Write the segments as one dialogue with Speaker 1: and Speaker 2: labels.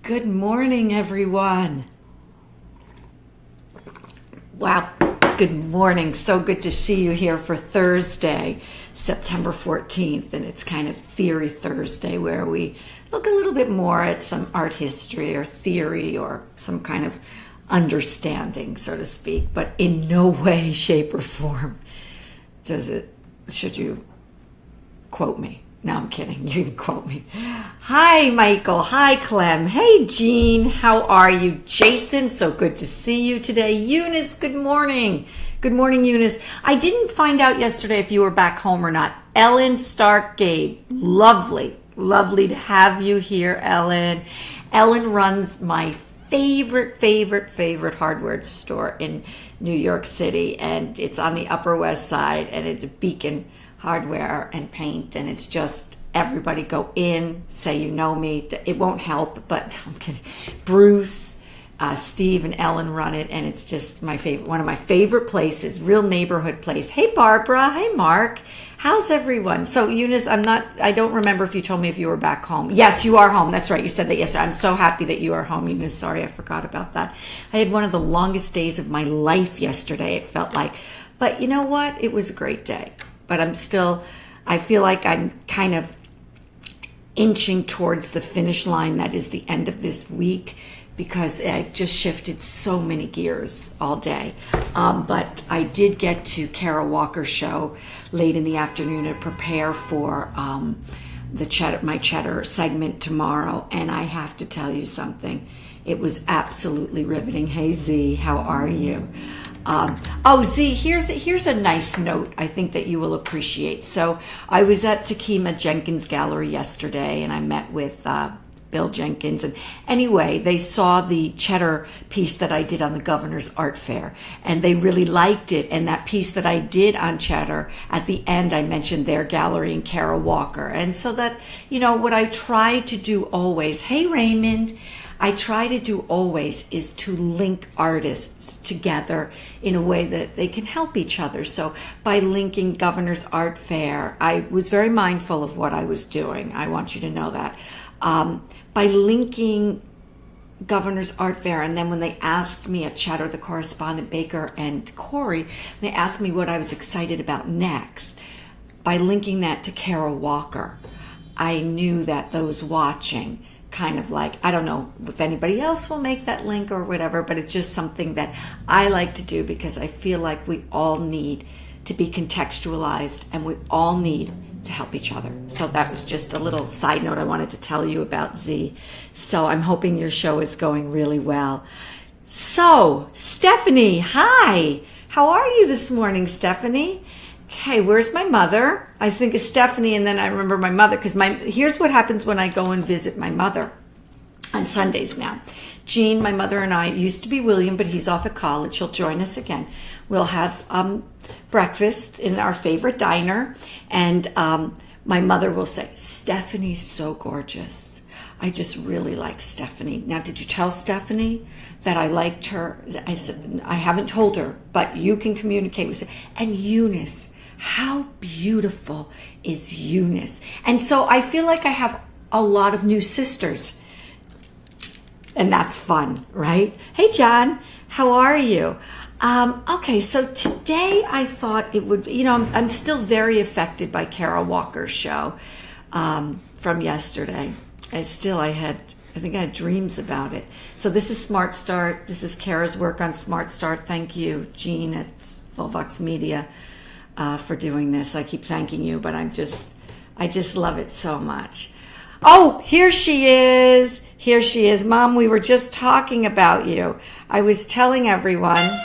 Speaker 1: Good morning, everyone. Wow, good morning. So good to see you here for Thursday, September 14th. And it's kind of Theory Thursday where we look a little bit more at some art history or theory or some kind of understanding, so to speak, but in no way, shape, or form should you quote me. No, I'm kidding. You can quote me. Hi, Michael. Hi, Clem. Hey, Jean. How are you? Jason, so good to see you today. Eunice, good morning. Good morning, Eunice. I didn't find out yesterday if you were back home or not. Ellen Stark Gabe. Lovely. Lovely to have you here, Ellen. Ellen runs my favorite hardware store in New York City, and it's on the Upper West Side, and it's a Beacon Hardware and Paint, and it's just everybody go in, say you know me. It won't help, but I'm kidding. Bruce, Steve, and Ellen run it, and it's just my favorite, one of my favorite places, real neighborhood place. Hey, Barbara. Hey, Mark. How's everyone? So, Eunice, I don't remember if you told me if you were back home. Yes, you are home. That's right. You said that yesterday. I'm so happy that you are home, Eunice. Sorry, I forgot about that. I had one of the longest days of my life yesterday, it felt like. But you know what? It was a great day. But I feel like I'm kind of inching towards the finish line that is the end of this week, because I've just shifted so many gears all day. But I did get to Kara Walker's show late in the afternoon to prepare for my Cheddar segment tomorrow. And I have to tell you something. It was absolutely riveting. Hey, Z, how are you? Z, here's a nice note I think that you will appreciate. So I was at Sakima Jenkins Gallery yesterday, and I met with Bill Jenkins. And anyway, they saw the Cheddar piece that I did on the Governor's Art Fair, and they really liked it. And that piece that I did on Cheddar, at the end, I mentioned their gallery and Kara Walker. And so that, what I try to do always, hey, Raymond, I try to do always is to link artists together in a way that they can help each other. So by linking Governor's Art Fair, I was very mindful of what I was doing. I want you to know that. By linking Governor's Art Fair, and then when they asked me at Cheddar, the correspondent Baker and Corey, they asked me what I was excited about next. By linking that to Kara Walker, I knew that those watching kind of like, I don't know if anybody else will make that link or whatever, but it's just something that I like to do because I feel like we all need to be contextualized and we all need to help each other. So that was just a little side note I wanted to tell you about, Z. So I'm hoping your show is going really well. So, Stephanie, hi. How are you this morning, Stephanie? Okay, where's my mother? I think it's Stephanie, and then I remember my mother, because here's what happens when I go and visit my mother on Sundays now. Jean, my mother, and I used to be William, but he's off at college. He'll join us again. We'll have breakfast in our favorite diner, and my mother will say, Stephanie's so gorgeous. I just really like Stephanie. Now, did you tell Stephanie that I liked her? I said, I haven't told her, but you can communicate with her. And Eunice, how beautiful is Eunice? And so I feel like I have a lot of new sisters. And that's fun, right? Hey, John, how are you? Okay, so today I thought it would, I'm still very affected by Kara Walker's show from yesterday. I think I had dreams about it. So this is Smart Start. This is Kara's work on Smart Start. Thank you, Jean at Volvox Media, for doing this. I keep thanking you, but I just love it so much. Oh, here she is. Here she is. Mom, we were just talking about you. I was telling everyone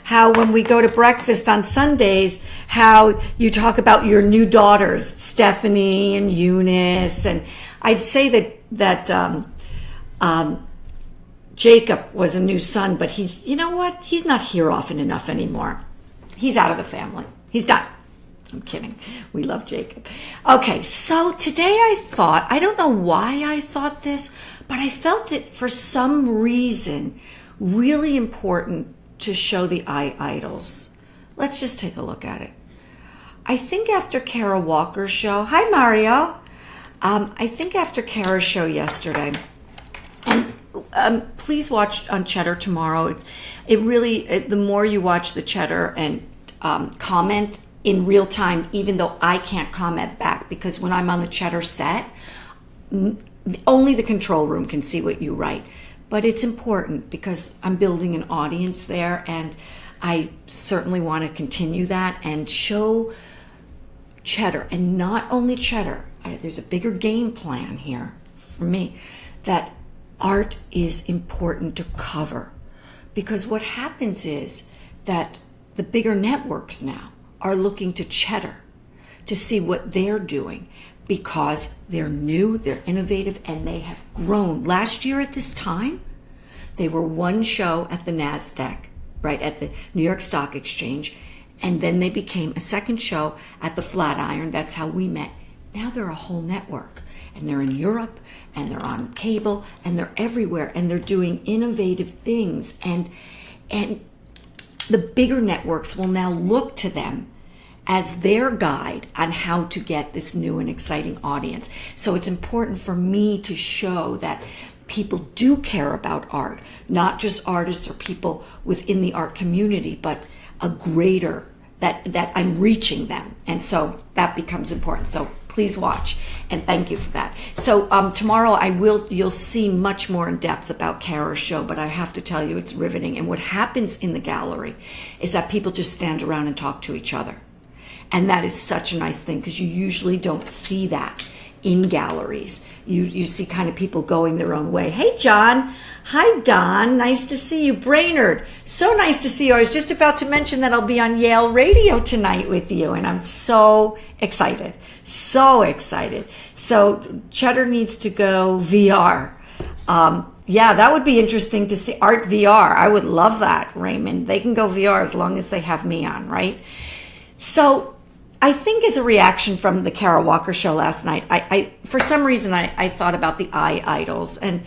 Speaker 1: how when we go to breakfast on Sundays, how you talk about your new daughters, Stephanie and Eunice. And I'd say that Jacob was a new son, but he's, you know what? He's not here often enough anymore. He's out of the family. He's done. I'm kidding. We love Jacob. Okay, so today I don't know why I thought this, but I felt it for some reason really important to show the idols. Let's just take a look at it. I think after Kara Walker's show, hi Mario, I think after Kara's show yesterday, and please watch on Cheddar tomorrow. The more you watch the Cheddar and comment in real time, even though I can't comment back, because when I'm on the Cheddar set, only the control room can see what you write. But it's important because I'm building an audience there, and I certainly want to continue that and show Cheddar, and not only Cheddar. There's a bigger game plan here for me, that art is important to cover, because what happens is that the bigger networks now are looking to Cheddar to see what they're doing, because they're new, they're innovative, and they have grown. Last year at this time, they were one show at the NASDAQ, right, at the New York Stock Exchange, and then they became a second show at the Flatiron. That's how we met. Now they're a whole network, and they're in Europe, and they're on cable, and they're everywhere, and they're doing innovative things, and the bigger networks will now look to them as their guide on how to get this new and exciting audience. So it's important for me to show that people do care about art, not just artists or people within the art community, but a greater, that I'm reaching them. And so that becomes important. So please watch, and thank you for that. So tomorrow you'll see much more in depth about Kara's show, but I have to tell you, it's riveting. And what happens in the gallery is that people just stand around and talk to each other. And that is such a nice thing, because you usually don't see that in galleries. You see kind of people going their own way. Hey, John. Hi, Don. Nice to see you. Brainerd. So nice to see you. I was just about to mention that I'll be on Yale Radio tonight with you, and I'm so excited. So excited. So Cheddar needs to go VR. Yeah, that would be interesting to see. Art VR. I would love that, Raymond. They can go VR as long as they have me on, right? So I think as a reaction from the Kara Walker show last night, I for some reason, I thought about the idols. And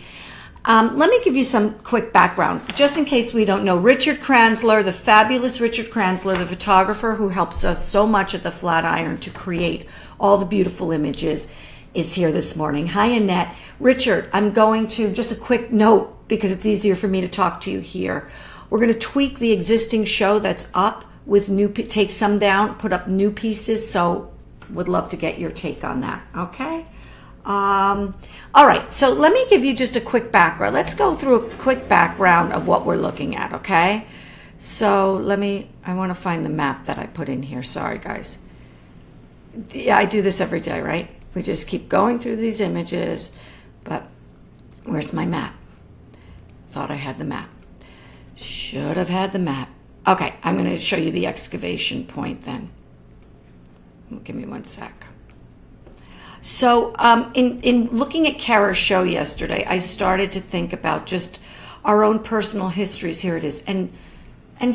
Speaker 1: let me give you some quick background, just in case we don't know. Richard Kranzler, the fabulous Richard Kranzler, the photographer who helps us so much at the Flatiron to create all the beautiful images, is here this morning. Hi, Annette. Richard, I'm going to, just a quick note, because it's easier for me to talk to you here. We're going to tweak the existing show that's up with take some down, put up new pieces. So would love to get your take on that. Okay. All right. So let me give you just a quick background. Let's go through a quick background of what we're looking at. Okay. So I want to find the map that I put in here. Sorry, guys. Yeah, I do this every day, right? We just keep going through these images, but where's my map? Thought I had the map. Should have had the map. Okay, I'm going to show you the excavation point then. Give me one sec. So in looking at Kara's show yesterday, I started to think about just our own personal histories. Here it is. And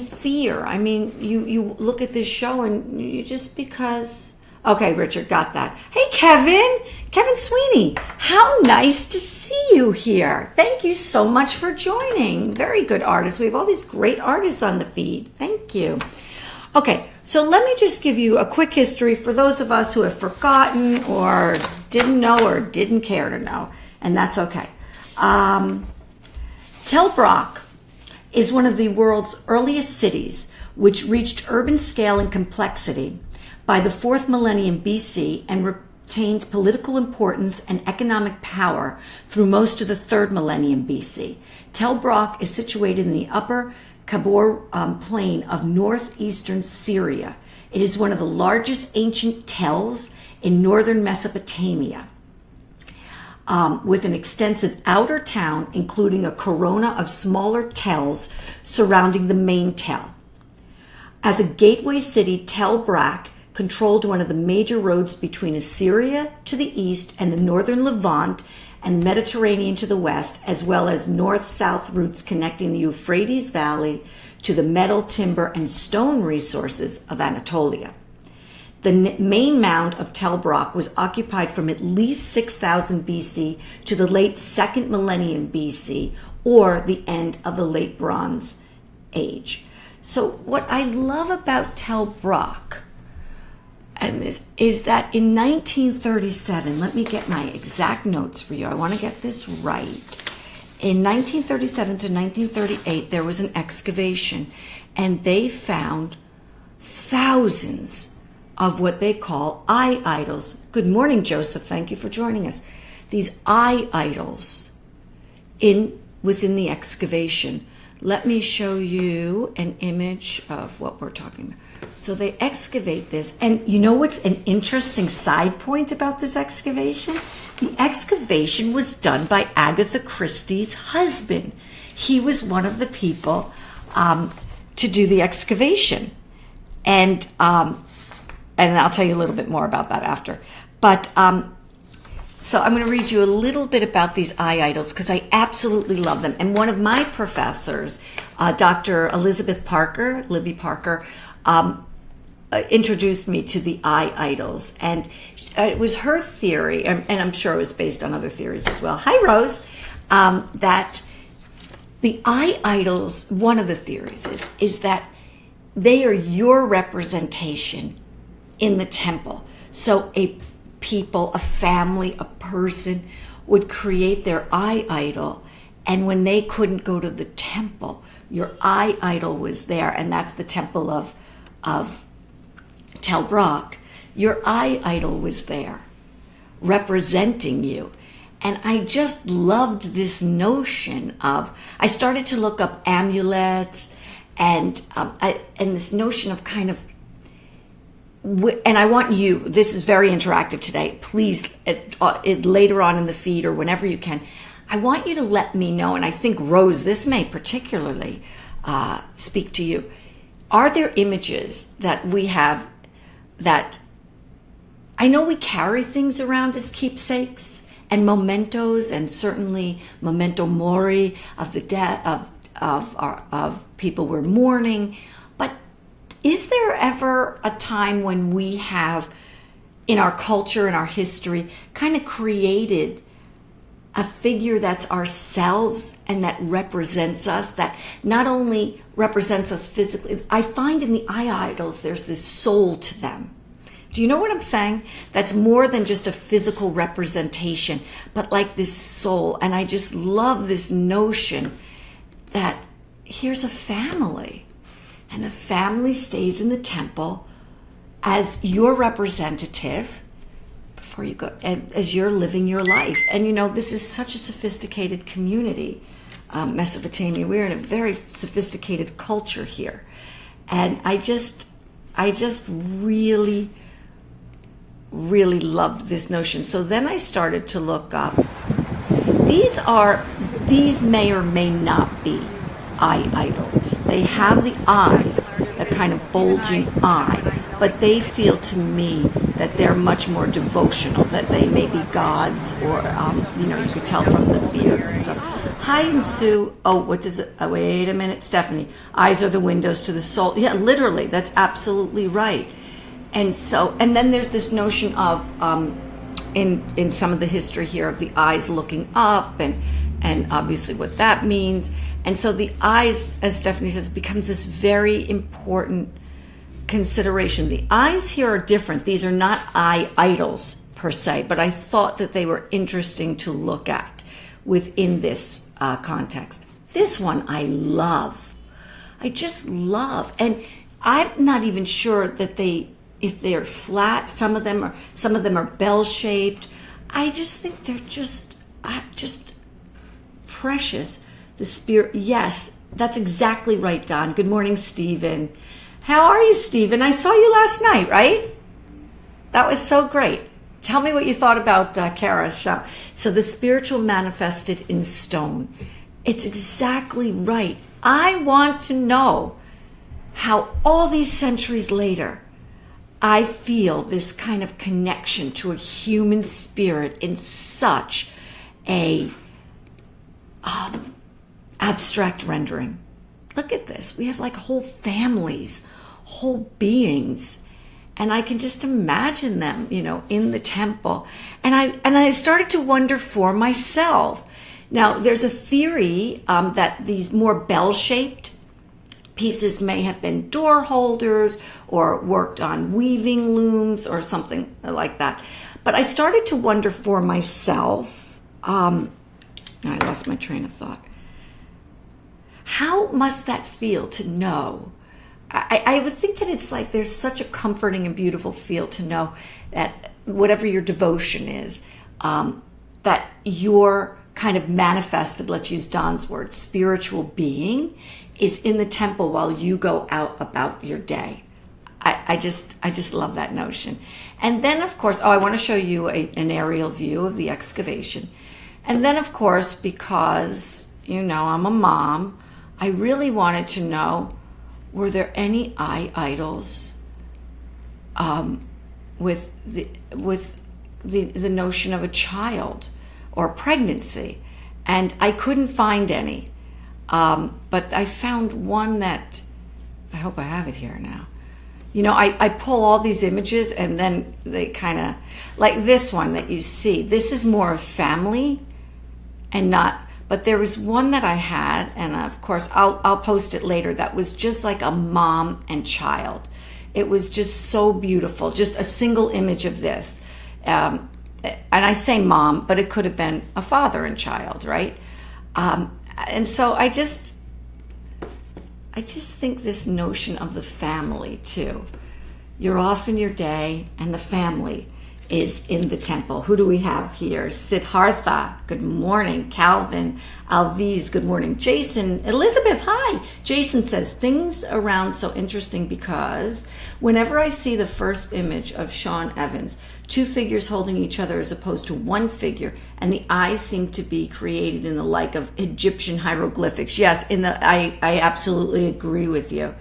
Speaker 1: fear. I mean, you look at this show and you just because... Okay, Richard, got that. Hey, Kevin Sweeney. How nice to see you here. Thank you so much for joining. Very good artists. We have all these great artists on the feed. Thank you. Okay, so let me just give you a quick history for those of us who have forgotten or didn't know or didn't care to know, and that's okay. Tel Brak is one of the world's earliest cities, which reached urban scale and complexity by the 4th millennium BC and retained political importance and economic power through most of the 3rd millennium BC. Tel Brak is situated in the upper Kabul plain of northeastern Syria. It is one of the largest ancient tells in northern Mesopotamia, with an extensive outer town, including a corona of smaller tells surrounding the main tell. As a gateway city, Tel Brak controlled one of the major roads between Assyria to the east and the northern Levant and Mediterranean to the west, as well as north-south routes connecting the Euphrates Valley to the metal, timber, and stone resources of Anatolia. The main mound of Tel Brak was occupied from at least 6000 BC to the late 2nd millennium BC, or the end of the late Bronze Age. So what I love about Tel Brak, and this is that in 1937, let me get my exact notes for you. I want to get this right. In 1937 to 1938, there was an excavation, and they found thousands of what they call eye idols. Good morning, Joseph. Thank you for joining us. These eye idols within the excavation. Let me show you an image of what we're talking about. So they excavate this, and you know what's an interesting side point about this excavation? The excavation was done by Agatha Christie's husband. He was one of the people to do the excavation, and I'll tell you a little bit more about that after. But so I'm going to read you a little bit about these eye idols because I absolutely love them. And one of my professors, Dr. Elizabeth Parker, Libby Parker, introduced me to the eye idols, and it was her theory, and I'm sure it was based on other theories as well. Hi, Rose. That the eye idols, one of the theories is that they are your representation in the temple. So a people, a family, a person would create their eye idol, and when they couldn't go to the temple, your eye idol was there, and that's the temple of Tel Brak. Your eye idol was there representing you. And I just loved this notion of, I started to look up amulets and this notion of kind of, and I want you, this is very interactive today, please, later on in the feed or whenever you can, I want you to let me know, and I think Rose, this may particularly speak to you. Are there images that we have that, I know we carry things around as keepsakes and mementos, and certainly memento mori of the death of people we're mourning, but is there ever a time when we have, in our culture, in our history, kind of created a figure that's ourselves and that represents us, that not only represents us physically, I find in the eye idols there's this soul to them. Do you know what I'm saying? That's more than just a physical representation, but like this soul. And I just love this notion that here's a family, and the family stays in the temple as your representative before you go, and as you're living your life. And you know, this is such a sophisticated community, Mesopotamia. We're in a very sophisticated culture here. And I just really loved this notion. So then I started to look up. These may or may not be eye idols. They have the eyes, a kind of bulging eye, but they feel to me that they're much more devotional, that they may be gods, or you could tell from the beards and stuff. Hi, and Sue. Oh, what does it? Oh, wait a minute, Stephanie. Eyes are the windows to the soul. Yeah, literally, that's absolutely right. And so, and then there's this notion of, in some of the history here, of the eyes looking up, and obviously what that means. And so the eyes, as Stephanie says, becomes this very important consideration. The eyes here are different. These are not eye idols per se, but I thought that they were interesting to look at within this context. This one I love. I just love. And I'm not even sure that if they're flat, some of them are bell-shaped. I just think they're just precious. The spirit, yes, that's exactly right, Don. Good morning, Stephen. How are you, Stephen? I saw you last night, right? That was so great. Tell me what you thought about Kara's show. So the spiritual manifested in stone. It's exactly right. I want to know how all these centuries later, I feel this kind of connection to a human spirit in such a abstract rendering. Look at this. We have like whole families, whole beings, and I can just imagine them, in the temple. And I started to wonder for myself. Now, there's a theory that these more bell-shaped pieces may have been door holders or worked on weaving looms or something like that. But I started to wonder for myself, I lost my train of thought. How must that feel to know? I would think that it's like there's such a comforting and beautiful feel to know that whatever your devotion is, that your kind of manifested, let's use Don's word, spiritual being is in the temple while you go out about your day. I just love that notion. And then, of course, I want to show you an aerial view of the excavation. And then, of course, because, I'm a mom, I really wanted to know, were there any eye idols with the notion of a child or pregnancy? And I couldn't find any. But I found one that, I hope I have it here now. I pull all these images and then they kind of, like this one that you see, this is more of family and not, but there was one that I had, and of course I'll post it later, that was just like a mom and child. It was just so beautiful, just a single image of this. And I say mom, but it could have been a father and child, right? And so I just think this notion of the family too. You're off in your day and the family is in the temple. Who do we have here? Siddhartha, good morning. Calvin, Alviz, good morning. Jason, Elizabeth, hi. Jason says, things around so interesting because whenever I see the first image of Sean Evans, two figures holding each other as opposed to one figure, and the eyes seem to be created in the like of Egyptian hieroglyphics. Yes, I absolutely agree with you.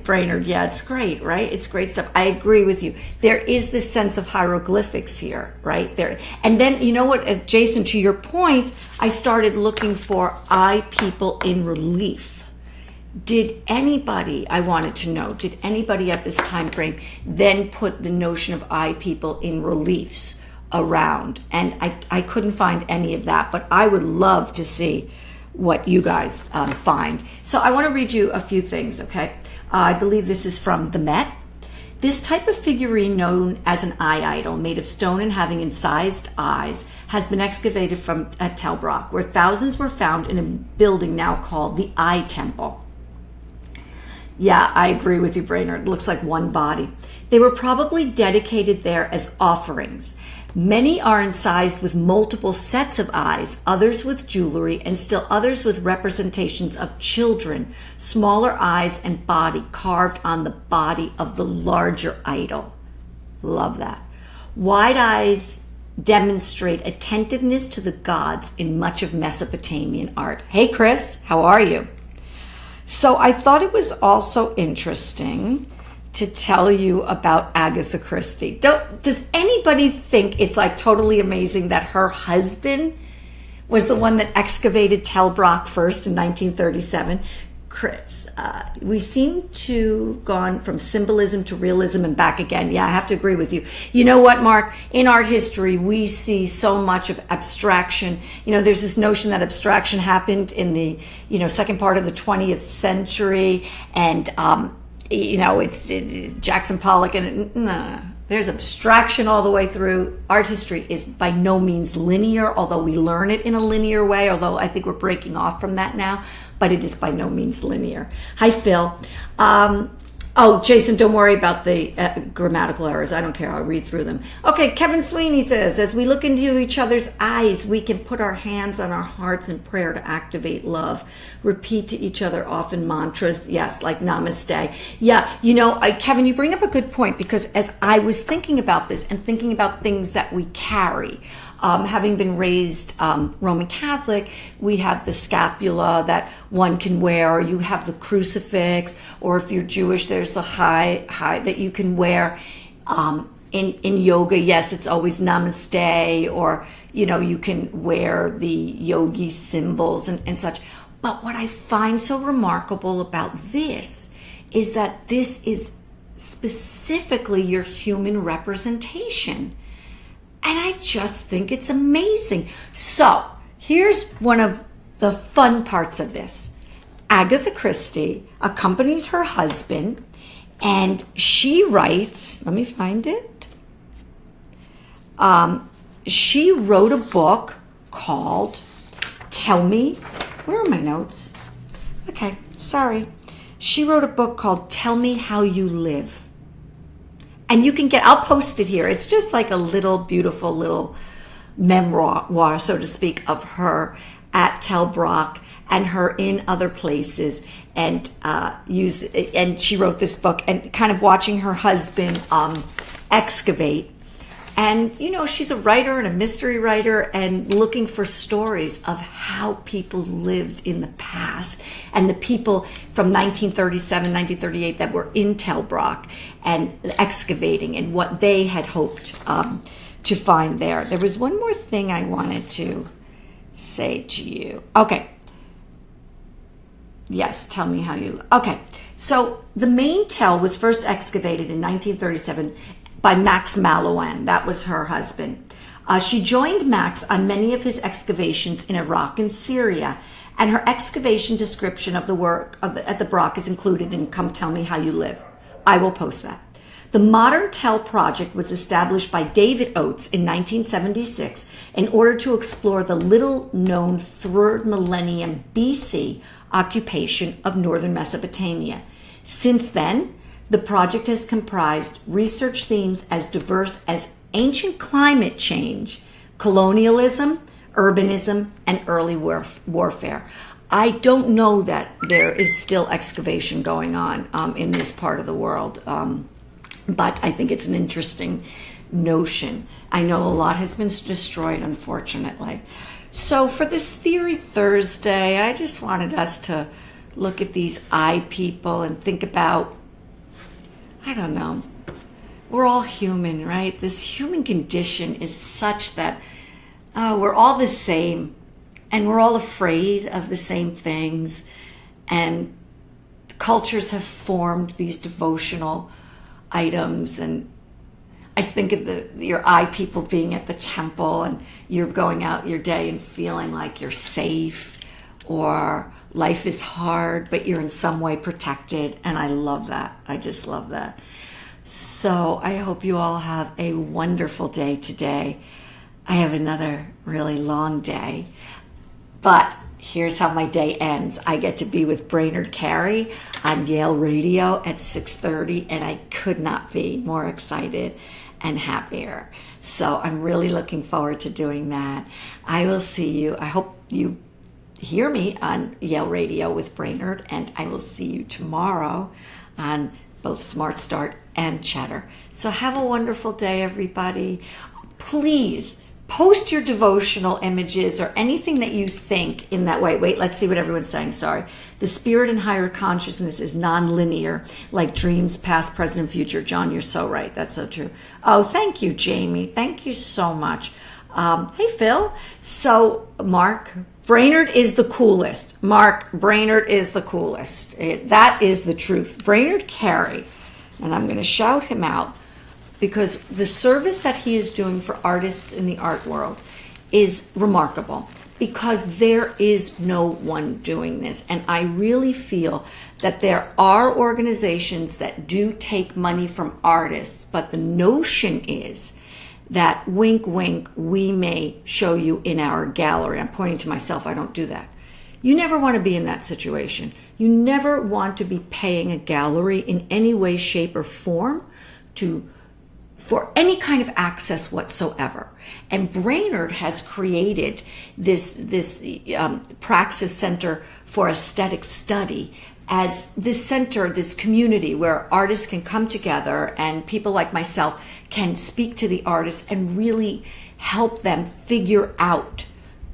Speaker 1: Brainerd, yeah, it's great, right? It's great stuff. I agree with you. There is this sense of hieroglyphics here, right? There. And then, you know what, Jason, to your point, I started looking for eye people in relief. Did anybody at this time frame then put the notion of eye people in reliefs around? And I couldn't find any of that, but I would love to see what you guys find. So I want to read you a few things, okay? I believe this is from the Met. This type of figurine, known as an eye idol, made of stone and having incised eyes, has been excavated at Tel Brak, where thousands were found in a building now called the Eye Temple. Yeah, I agree with you, Brainerd. It looks like one body. They were probably dedicated there as offerings. Many are incised with multiple sets of eyes, others with jewelry, and still others with representations of children, smaller eyes and body carved on the body of the larger idol. Love that. Wide eyes demonstrate attentiveness to the gods in much of Mesopotamian art. Hey, Chris, how are you? So I thought it was also interesting to tell you about Agatha Christie. Does anybody think it's like totally amazing that her husband was the one that excavated Tel Brak first in 1937? Chris, we seem to gone from symbolism to realism and back again. Yeah, I have to agree with you. You know what, Mark? In art history, we see so much of abstraction. There's this notion that abstraction happened in the, second part of the 20th century, and it's Jackson Pollock, and there's abstraction all the way through. Art history is by no means linear, although we learn it in a linear way, although I think we're breaking off from that now, but it is by no means linear. Hi, Phil. Jason, don't worry about the grammatical errors. I don't care. I'll read through them. Okay, Kevin Sweeney says, as we look into each other's eyes, we can put our hands on our hearts in prayer to activate love. Repeat to each other often mantras. Yes, like namaste. Yeah, Kevin, you bring up a good point, because as I was thinking about this and thinking about things that we carry, having been raised Roman Catholic, we have the scapula that one can wear, or you have the crucifix, or if you're Jewish, there's the high that you can wear. In yoga, yes, it's always namaste, or you can wear the yogi symbols and such. But what I find so remarkable about this is that this is specifically your human representation. And I just think it's amazing. So here's one of the fun parts of this. Agatha Christie accompanied her husband, and she writes, let me find it. She wrote a book called Tell Me, where are my notes? Okay, sorry. She wrote a book called Tell Me How You Live. And you can I'll post it here. It's just like a little beautiful little memoir, so to speak, of her at Tel Brak and her in other places, and she wrote this book and kind of watching her husband excavate. And, you know, she's a writer and a mystery writer and looking for stories of how people lived in the past and the people from 1937, 1938 that were in Tel Brak and excavating and what they had hoped to find there. There was one more thing I wanted to say to you. Okay. Yes, tell me how you... Okay. So the main Tel was first excavated in 1937 by Max Malouin. That was her husband. She joined Max on many of his excavations in Iraq and Syria, and her excavation description of the work at the Brak is included in Come Tell Me How You Live. I will post that. The Modern Tel project was established by David Oates in 1976 in order to explore the little-known 3rd millennium BC occupation of northern Mesopotamia. Since then, the project has comprised research themes as diverse as ancient climate change, colonialism, urbanism, and early warfare. I don't know that there is still excavation going on in this part of the world, but I think it's an interesting notion. I know a lot has been destroyed, unfortunately. So for this Theory Thursday, I just wanted us to look at these I people and think about, I don't know, we're all human, right? This human condition is such that we're all the same and we're all afraid of the same things, and cultures have formed these devotional items. And I think of your I people being at the temple and you're going out your day and feeling like you're safe, or life is hard, but you're in some way protected. And I love that. I just love that. So I hope you all have a wonderful day today. I have another really long day, but here's how my day ends. I get to be with Brainerd Carey on Yale Radio at 6:30, and I could not be more excited and happier. So I'm really looking forward to doing that. I will see you. I hope you hear me on Yale Radio with Brainerd, and I will see you tomorrow on both Smart Start and Chatter. So have a wonderful day, everybody. Please post your devotional images or anything that you think in that way. Wait, let's see what everyone's saying. Sorry. The spirit and higher consciousness is non-linear, like dreams, past, present, and future. John, you're so right. That's so true. Oh, thank you, Jamie. Thank you so much. Hey, Phil. So, Mark, Brainerd is the coolest. Mark, Brainerd is the coolest. That is the truth. Brainerd Carey, and I'm going to shout him out because the service that he is doing for artists in the art world is remarkable, because there is no one doing this. And I really feel that there are organizations that do take money from artists, but the notion is that wink, wink, we may show you in our gallery. I'm pointing to myself. I don't do that. You never want to be in that situation. You never want to be paying a gallery in any way, shape, or form for any kind of access whatsoever. And Brainerd has created this Praxis Center for Aesthetic Study as this center, this community where artists can come together and people like myself can speak to the artists and really help them figure out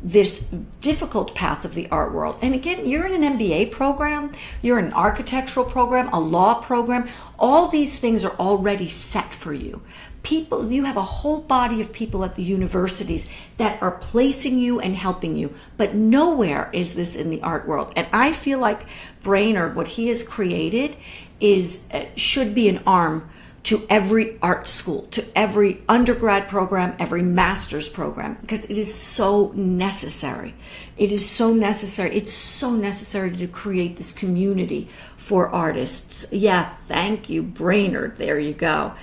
Speaker 1: this difficult path of the art world. And again, you're in an MBA program, you're in an architectural program, a law program. All these things are already set for you. People, you have a whole body of people at the universities that are placing you and helping you, but nowhere is this in the art world. And I feel like Brainerd, what he has created, should be an arm to every art school, to every undergrad program, every master's program, because it is so necessary. It is so necessary. It's so necessary to create this community for artists. Yeah, thank you, Brainerd. There you go.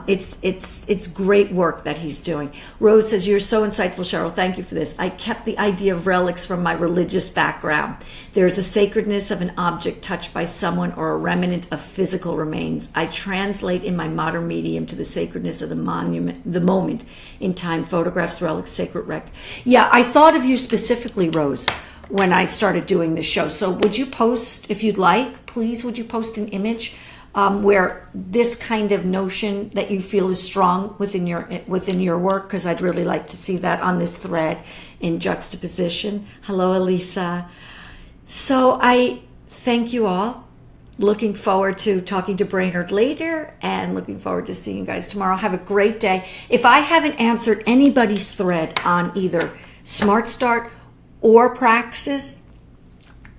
Speaker 1: It's great work that he's doing. Rose says, you're so insightful, Cheryl. Thank you for this. I kept the idea of relics from my religious background. There is a sacredness of an object touched by someone or a remnant of physical remains. I translate in my modern medium to the sacredness of the monument, the moment in time, photographs, relics, sacred wreck. Yeah, I thought of you specifically, Rose, when I started doing this show. So would you post, if you'd like, please, would you post an image where this kind of notion that you feel is strong within your work, because I'd really like to see that on this thread in juxtaposition. Hello, Elisa. So I thank you all. Looking forward to talking to Brainerd later and looking forward to seeing you guys tomorrow. Have a great day. If I haven't answered anybody's thread on either Smart Start or Praxis,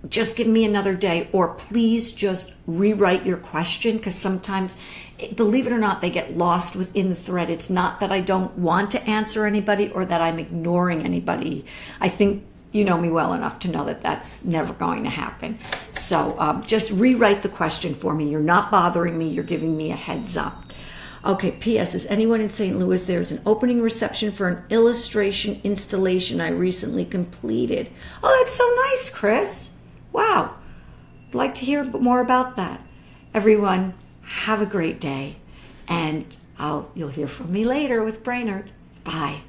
Speaker 1: just give me another day, or please just rewrite your question, because sometimes, believe it or not, they get lost within the thread. It's not that I don't want to answer anybody or that I'm ignoring anybody. I think you know me well enough to know that that's never going to happen. So just rewrite the question for me. You're not bothering me. You're giving me a heads up. Okay, P.S. Is anyone in St. Louis? There's an opening reception for an illustration installation I recently completed. Oh, that's so nice, Chris. Wow. I'd like to hear more about that. Everyone, have a great day. And you'll hear from me later with Brainerd. Bye.